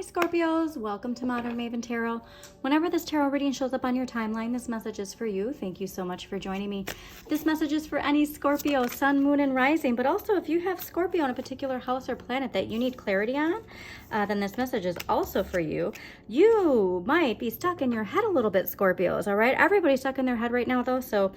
Scorpios, welcome to Modern Maven Tarot. Whenever this tarot reading shows up on your timeline, this message is for you. Thank you so much for joining me. This message is for any Scorpio, sun, moon, and rising, but also if you have Scorpio in a particular house or planet that you need clarity on, then this message is also for you. You might be stuck in your head a little bit, Scorpios, all right? Everybody's stuck in their head right now, though, so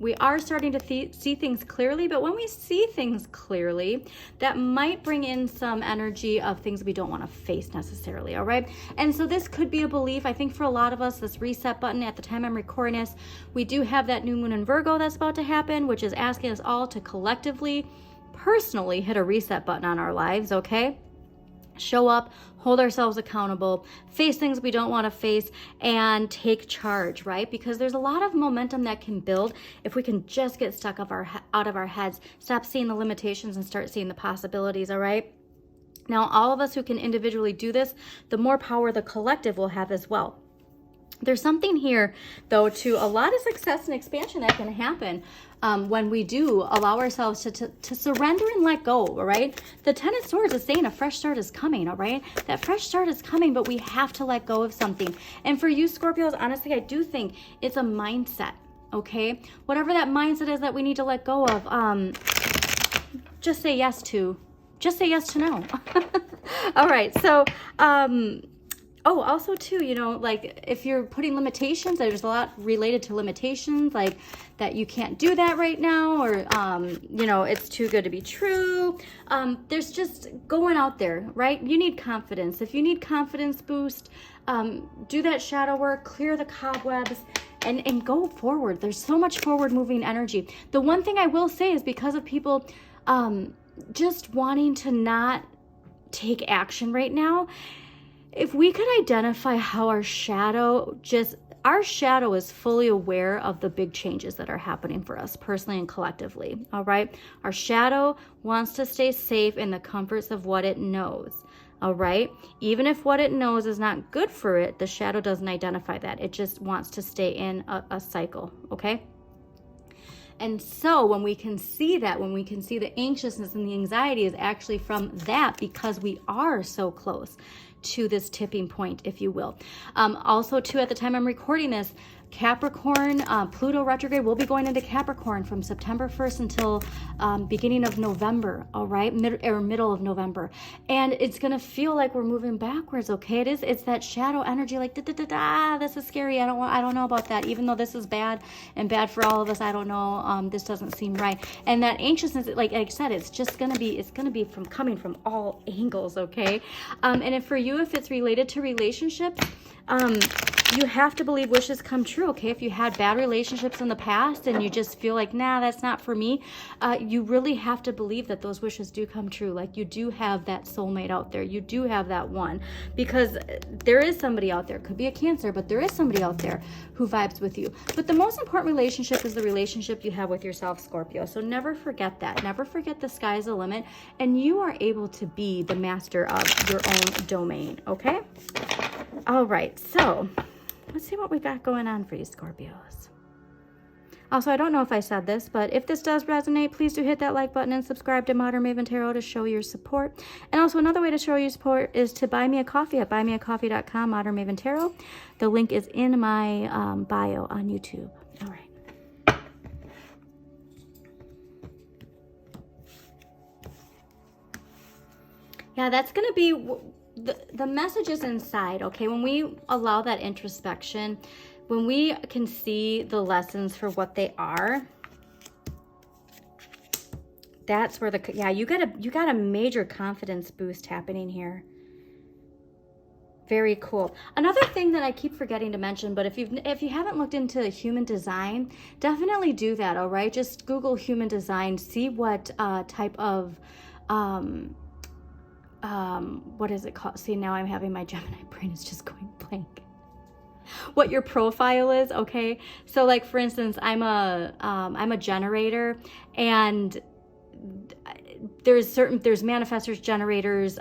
we are starting to see things clearly, but when we see things clearly, that might bring in some energy of things we don't want to face necessarily, all right? And so this could be a belief. I think for a lot of us, this reset button at the time I'm recording this, we do have that new moon in Virgo that's about to happen, which is asking us all to collectively, personally hit a reset button on our lives, okay? Show up, hold ourselves accountable, face things we don't want to face, and take charge, right? Because there's a lot of momentum that can build if we can just get stuck out of our heads, stop seeing the limitations and start seeing the possibilities, all right? Now, all of us who can individually do this, the more power the collective will have as well. There's something here, though, to a lot of success and expansion that can happen when we do allow ourselves to surrender and let go, all right? The Ten of Swords is saying a fresh start is coming, all right? That fresh start is coming, but we have to let go of something. And for you, Scorpios, honestly, I do think it's a mindset, okay? Whatever that mindset is that we need to let go of, just say yes to no. All right, so oh, also too, you know, like if you're putting limitations, there's a lot related to limitations, like that you can't do that right now, or, you know, it's too good to be true. There's just going out there, right? You need confidence. If you need confidence boost, do that shadow work, clear the cobwebs, and go forward. There's so much forward moving energy. The one thing I will say is because of people just wanting to not take action right now, if we could identify how our shadow is fully aware of the big changes that are happening for us personally and collectively, all right? Our shadow wants to stay safe in the comforts of what it knows, all right? Even if what it knows is not good for it, the shadow doesn't identify that. It just wants to stay in a cycle, okay? And so when we can see that, when we can see the anxiousness and the anxiety is actually from that, because we are so close to this tipping point, if you will. Also, too, at the time I'm recording this, Capricorn, Pluto retrograde will be going into Capricorn from September 1st until beginning of November, all right? Middle of November. And it's going to feel like we're moving backwards, okay? It's that shadow energy, like, this is scary. I don't know about that. Even though this is bad and bad for all of us, I don't know. This doesn't seem right. And that anxiousness, like I said, it's going to be coming from all angles, okay? And if for you, if it's related to relationships, you have to believe wishes come true, okay? If you had bad relationships in the past and you just feel like, nah, that's not for me, you really have to believe that those wishes do come true. Like, you do have that soulmate out there. You do have that one, because there is somebody out there. Could be a Cancer, but there is somebody out there who vibes with you. But the most important relationship is the relationship you have with yourself, Scorpio. So never forget that. Never forget the sky's the limit, and you are able to be the master of your own domain, okay? All right, so let's see what we got going on for you, Scorpios. Also, I don't know if I said this, but if this does resonate, please do hit that like button and subscribe to Modern Maven Tarot to show your support. And also, another way to show your support is to buy me a coffee at buymeacoffee.com, Modern Maven Tarot. The link is in my bio on YouTube. All right. Yeah, that's going to be the messages inside, okay? When we allow that introspection, when we can see the lessons for what they are, that's where you got a major confidence boost happening here. Very cool. Another thing that I keep forgetting to mention, but if you haven't looked into human design, definitely do that, all right? Just Google human design, see what type of what is it called? See, now I'm having my Gemini brain is just going blank. What your profile is, okay? So, like, for instance, I'm a generator, and there's manifestors, generators,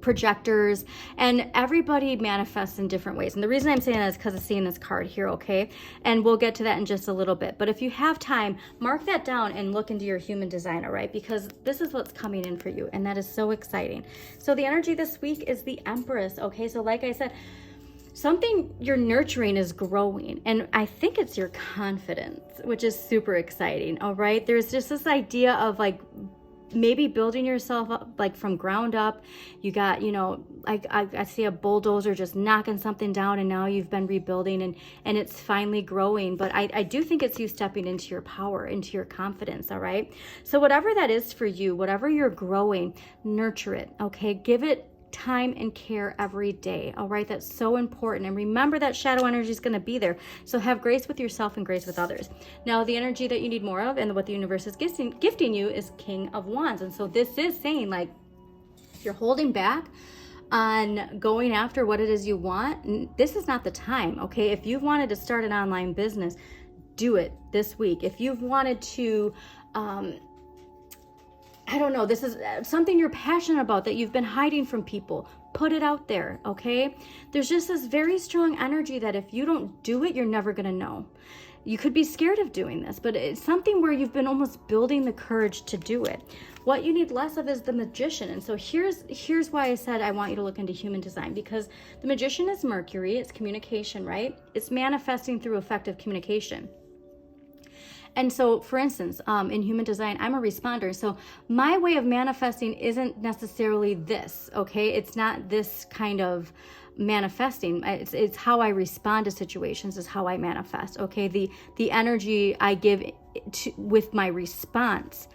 projectors, and everybody manifests in different ways. And the reason I'm saying that is because of seeing this card here, okay? And we'll get to that in just a little bit. But if you have time, mark that down and look into your human design, all right? Because this is what's coming in for you, and that is so exciting. So the energy this week is the Empress, okay? So like I said, something you're nurturing is growing, and I think it's your confidence, which is super exciting, all right? There's just this idea of like maybe building yourself up like from ground up. You got, you know, I see a bulldozer just knocking something down, and now you've been rebuilding, and it's finally growing. But I do think it's you stepping into your power, into your confidence, all right? So whatever that is for you, whatever you're growing, nurture it, okay? Give it time and care every day, all right? That's so important. And remember that shadow energy is going to be there. So have grace with yourself and grace with others. Now, the energy that you need more of and what the universe is gifting you is King of Wands. And so this is saying, like, if you're holding back on going after what it is you want, this is not the time, okay? If you've wanted to start an online business, do it this week. If you've wanted to I don't know, this is something you're passionate about that you've been hiding from people, put it out there, okay? There's just this very strong energy that if you don't do it, you're never gonna know. You could be scared of doing this, but it's something where you've been almost building the courage to do it. What you need less of is the Magician. And so here's why I said I want you to look into human design, because the Magician is Mercury, it's communication, right? It's manifesting through effective communication. And so, for instance, in human design, I'm a responder. So my way of manifesting isn't necessarily this, okay? It's not this kind of manifesting. It's how I respond to situations is how I manifest, okay? The energy I give with my response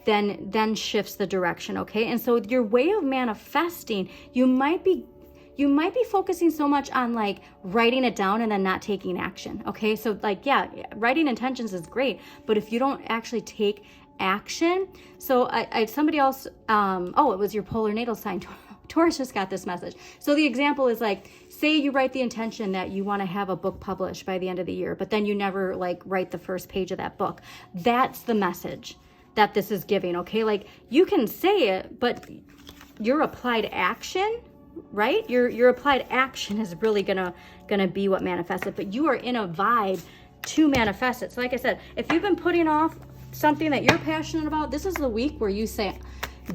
then shifts the direction, okay? And so your way of manifesting, you might be focusing so much on like writing it down and then not taking action, okay? So like, yeah, writing intentions is great, but if you don't actually take action, so somebody else, it was your polar natal sign, Taurus just got this message. So the example is like, say you write the intention that you want to have a book published by the end of the year, but then you never like write the first page of that book. That's the message that this is giving, okay? Like you can say it, but your applied action, right? Your applied action is really gonna be what manifests it, but you are in a vibe to manifest it. So like I said, if you've been putting off something that you're passionate about, this is the week where you say,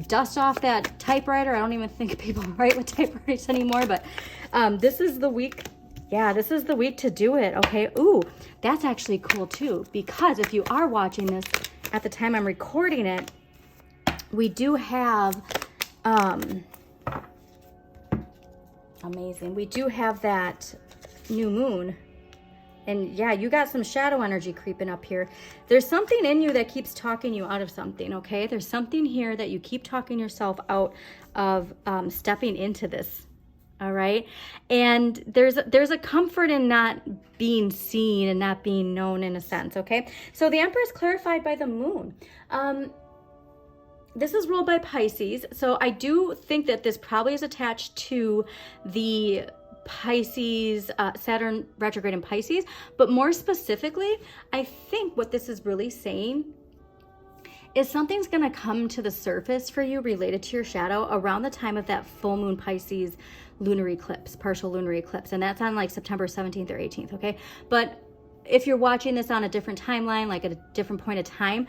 dust off that typewriter. I don't even think people write with typewriters anymore, but this is the week. Yeah, this is the week to do it, okay? Ooh, that's actually cool too, because if you are watching this at the time I'm recording it, we do have amazing. We do have that new moon. And yeah, you got some shadow energy creeping up here. There's something in you that keeps talking you out of something, okay? There's something here that you keep talking yourself out of stepping into this, all right? And there's a comfort in not being seen and not being known in a sense, okay? So the Emperor is clarified by the moon. This is ruled by Pisces, so I do think that this probably is attached to the Pisces, Saturn retrograde in Pisces, but more specifically, I think what this is really saying is something's going to come to the surface for you related to your shadow around the time of that full moon Pisces lunar eclipse, partial lunar eclipse, and that's on like September 17th or 18th, okay? But if you're watching this on a different timeline, like at a different point of time,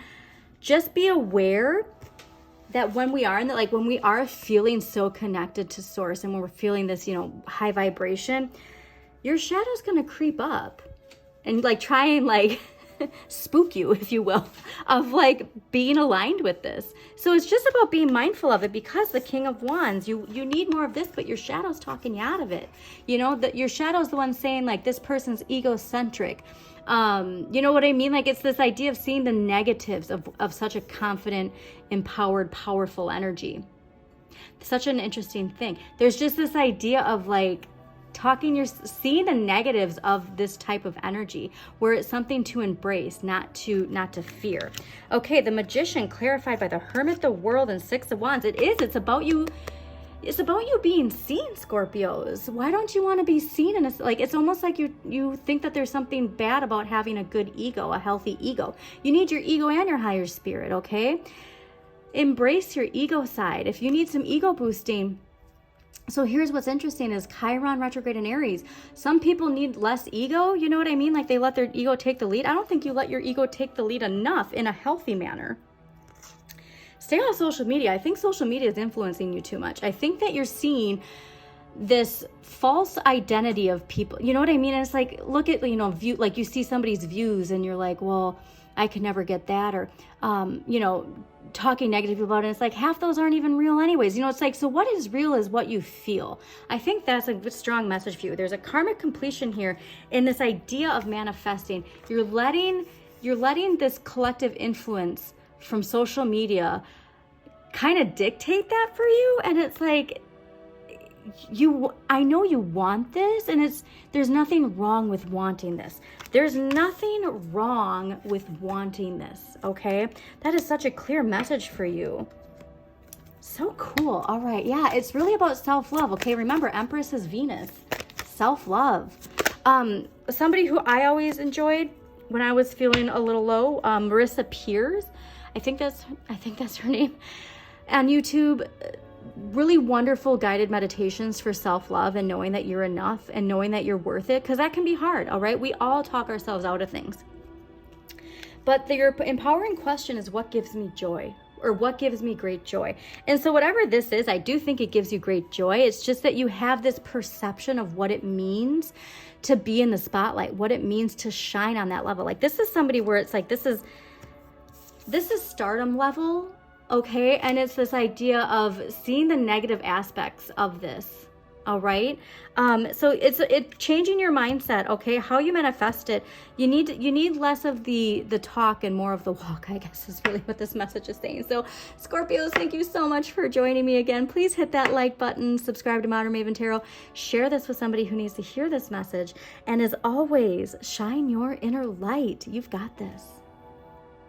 just be aware that when we are in that, like when we are feeling so connected to source and when we're feeling this, you know, high vibration, your shadow's gonna creep up and like try and like spook you, if you will, of like being aligned with this. So it's just about being mindful of it, because the King of Wands, you need more of this, but your shadow's talking you out of it. You know, that your shadow's the one saying like, this person's egocentric. You know what I mean? Like it's this idea of seeing the negatives of such a confident, empowered, powerful energy. Such an interesting thing. There's just this idea of like seeing the negatives of this type of energy, where it's something to embrace, not to fear. Okay, the Magician clarified by the Hermit, the World, and Six of Wands. It's about you. It's about you being seen, Scorpios. Why don't you want to be seen? And it's almost like you think that there's something bad about having a good ego, a healthy ego. You need your ego and your higher spirit, okay? Embrace your ego side. If you need some ego boosting, So here's what's interesting is Chiron retrograde in Aries. Some people need less ego. You know what I mean? Like they let their ego take the lead. I don't think you let your ego take the lead enough in a healthy manner. Stay off social media. I think social media is influencing you too much. I think that you're seeing this false identity of people. You know what I mean? And it's like, look at, view, like you see somebody's views and you're like, well, I could never get that. Or, talking negative about it. It's like half those aren't even real anyways. It's like, so what is real is what you feel. I think that's a strong message for you. There's a karmic completion here in this idea of manifesting. You're letting this collective influence from social media kind of dictate that for you. And it's like, I know you want this, and there's nothing wrong with wanting this. There's nothing wrong with wanting this, okay? That is such a clear message for you. So cool. All right. Yeah, it's really about self-love, okay? Remember, Empress is Venus. Self-love. Somebody who I always enjoyed when I was feeling a little low, Marissa Peers. I think that's her name. On YouTube, really wonderful guided meditations for self-love and knowing that you're enough and knowing that you're worth it, because that can be hard. All right, we all talk ourselves out of things, but your empowering question is, what gives me joy, or what gives me great joy? And so whatever this is, I do think it gives you great joy. It's just that you have this perception of what it means to be in the spotlight, what it means to shine on that level. Like this is somebody where it's like, this is stardom level. Okay, and it's this idea of seeing the negative aspects of this. All right, so it's changing your mindset. Okay, how you manifest it. You need less of the talk and more of the walk, I guess is really what this message is saying. So Scorpios, thank you so much for joining me again. Please hit that like button, subscribe to Modern Maven Tarot, share this with somebody who needs to hear this message, and as always, shine your inner light. You've got this.